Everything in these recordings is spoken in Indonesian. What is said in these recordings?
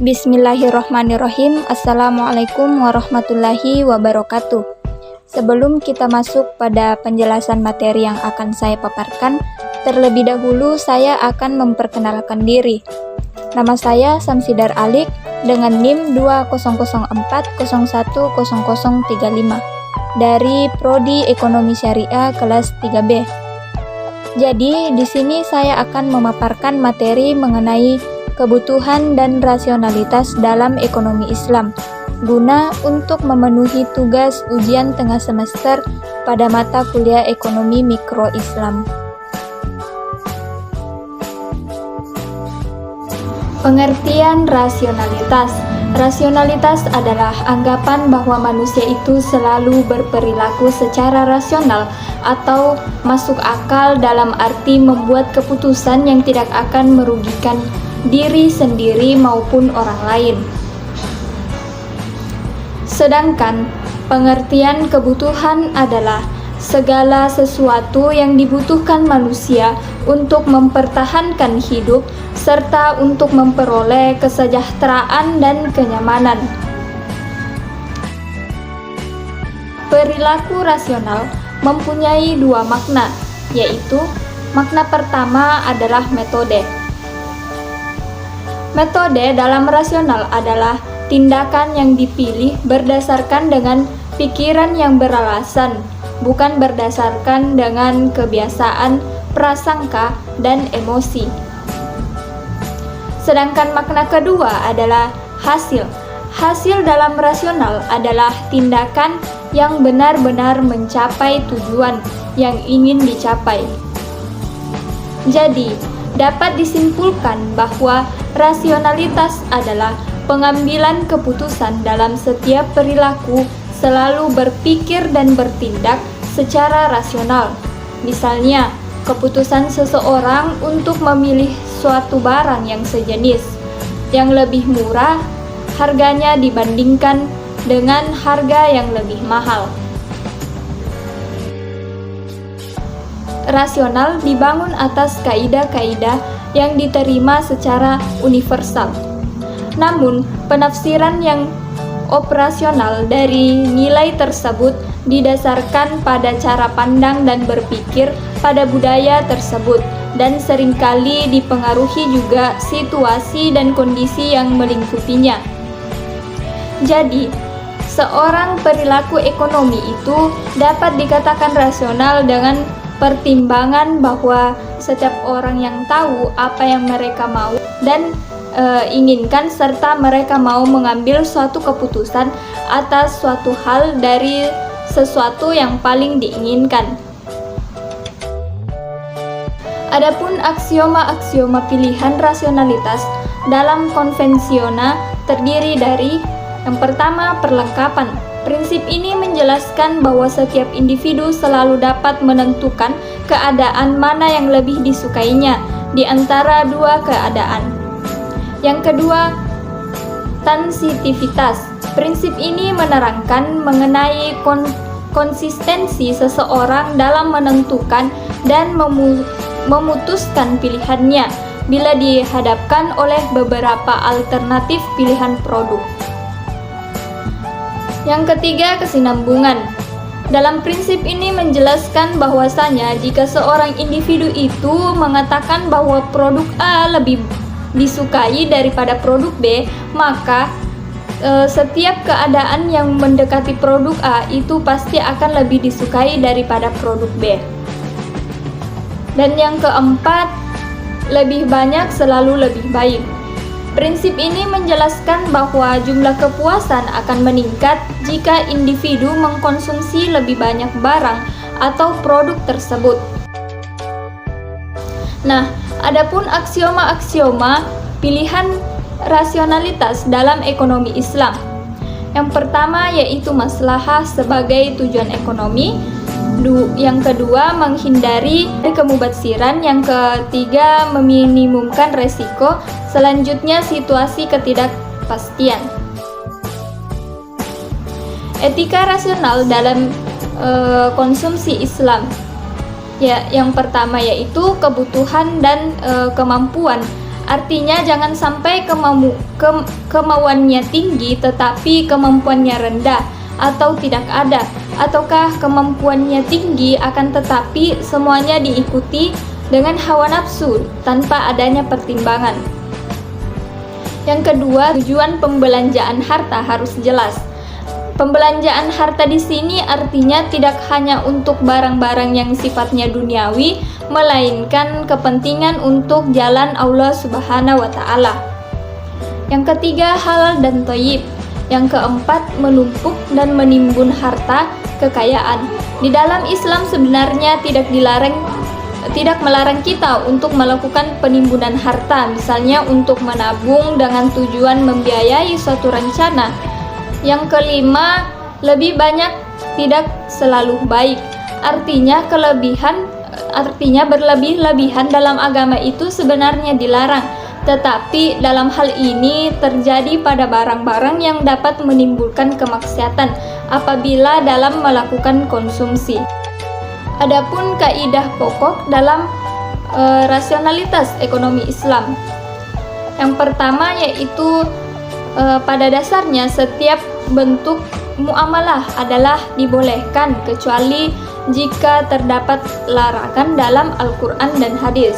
Bismillahirrohmanirrohim. Assalamualaikum warahmatullahi wabarakatuh. Sebelum kita masuk pada penjelasan materi yang akan saya paparkan, terlebih dahulu saya akan memperkenalkan diri. Nama saya Samsidar Alik dengan NIM 2004010035 dari Prodi Ekonomi Syariah kelas 3B. Jadi, di sini saya akan memaparkan materi mengenai kebutuhan dan rasionalitas dalam ekonomi Islam, guna untuk memenuhi tugas ujian tengah semester pada mata kuliah Ekonomi Mikro Islam. Pengertian rasionalitas. Rasionalitas adalah anggapan bahwa manusia itu selalu berperilaku secara rasional atau masuk akal dalam arti membuat keputusan yang tidak akan merugikan diri sendiri maupun orang lain. Sedangkan pengertian kebutuhan adalah segala sesuatu yang dibutuhkan manusia untuk mempertahankan hidup serta untuk memperoleh kesejahteraan dan kenyamanan. Perilaku rasional mempunyai dua makna, yaitu makna pertama adalah metode. Metode dalam rasional adalah tindakan yang dipilih berdasarkan dengan pikiran yang beralasan, bukan berdasarkan dengan kebiasaan, prasangka, dan emosi. Sedangkan makna kedua adalah hasil. Hasil dalam rasional adalah tindakan yang benar-benar mencapai tujuan yang ingin dicapai. Jadi, dapat disimpulkan bahwa rasionalitas adalah pengambilan keputusan dalam setiap perilaku selalu berpikir dan bertindak secara rasional. Misalnya, keputusan seseorang untuk memilih suatu barang yang sejenis, yang lebih murah harganya dibandingkan dengan harga yang lebih mahal. Rasional dibangun atas kaidah-kaidah yang diterima secara universal. Namun, penafsiran yang operasional dari nilai tersebut didasarkan pada cara pandang dan berpikir pada budaya tersebut, dan seringkali dipengaruhi juga situasi dan kondisi yang melingkupinya. Jadi, seorang perilaku ekonomi itu dapat dikatakan rasional dengan pertimbangan bahwa setiap orang yang tahu apa yang mereka mau dan inginkan, serta mereka mau mengambil suatu keputusan atas suatu hal dari sesuatu yang paling diinginkan. Adapun aksioma-aksioma pilihan rasionalitas dalam konvensional terdiri dari yang pertama, perlengkapan. Prinsip ini menjelaskan bahwa setiap individu selalu dapat menentukan keadaan mana yang lebih disukainya di antara dua keadaan. Yang kedua, transitivitas. Prinsip ini menerangkan mengenai konsistensi seseorang dalam menentukan dan memutuskan pilihannya bila dihadapkan oleh beberapa alternatif pilihan produk. Yang ketiga, kesinambungan. Dalam prinsip ini menjelaskan bahwasanya jika seorang individu itu mengatakan bahwa produk A lebih disukai daripada produk B, maka setiap keadaan yang mendekati produk A itu pasti akan lebih disukai daripada produk B. Dan yang keempat, lebih banyak selalu lebih baik. Prinsip ini menjelaskan bahwa jumlah kepuasan akan meningkat jika individu mengkonsumsi lebih banyak barang atau produk tersebut. Nah, adapun aksioma-aksioma pilihan rasionalitas dalam ekonomi Islam. Yang pertama yaitu maslahah sebagai tujuan ekonomi. Yang kedua, menghindari kemubatsiran. Yang ketiga, meminimumkan resiko. Selanjutnya, situasi ketidakpastian. Etika rasional dalam konsumsi Islam. Ya, yang pertama yaitu kebutuhan dan kemampuan Artinya jangan sampai kemauannya tinggi tetapi kemampuannya rendah atau tidak ada, ataukah kemampuannya tinggi akan tetapi semuanya diikuti dengan hawa nafsu tanpa adanya pertimbangan. Yang kedua, tujuan pembelanjaan harta harus jelas. Pembelanjaan harta di sini artinya tidak hanya untuk barang-barang yang sifatnya duniawi, melainkan kepentingan untuk jalan Allah Subhanahu wa Ta'ala. Yang ketiga, halal dan thayyib. Yang keempat, menumpuk dan menimbun harta kekayaan. Di dalam Islam sebenarnya tidak melarang kita untuk melakukan penimbunan harta, misalnya untuk menabung dengan tujuan membiayai suatu rencana. Yang kelima, lebih banyak tidak selalu baik. Artinya berlebih-lebihan dalam agama itu sebenarnya dilarang. Tetapi dalam hal ini terjadi pada barang-barang yang dapat menimbulkan kemaksiatan apabila dalam melakukan konsumsi. Adapun kaidah pokok dalam rasionalitas ekonomi Islam. Yang pertama yaitu pada dasarnya setiap bentuk muamalah adalah dibolehkan kecuali jika terdapat larangan dalam Al-Quran dan hadis.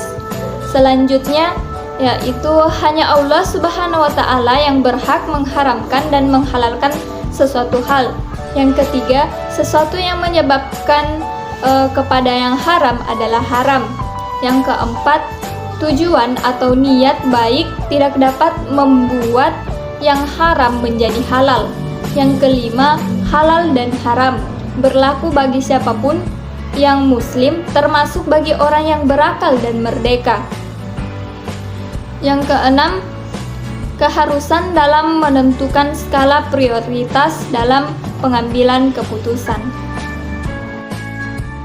Selanjutnya yaitu hanya Allah Subhanahu wa Ta'ala yang berhak mengharamkan dan menghalalkan sesuatu hal. Yang ketiga, sesuatu yang menyebabkan kepada yang haram adalah haram. Yang keempat, tujuan atau niat baik tidak dapat membuat yang haram menjadi halal. Yang kelima, halal dan haram berlaku bagi siapapun yang muslim, termasuk bagi orang yang berakal dan merdeka. Yang keenam, keharusan dalam menentukan skala prioritas dalam pengambilan keputusan.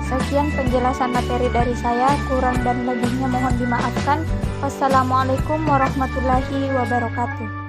Sekian penjelasan materi dari saya, kurang dan lebihnya mohon dimaafkan. Wassalamualaikum warahmatullahi wabarakatuh.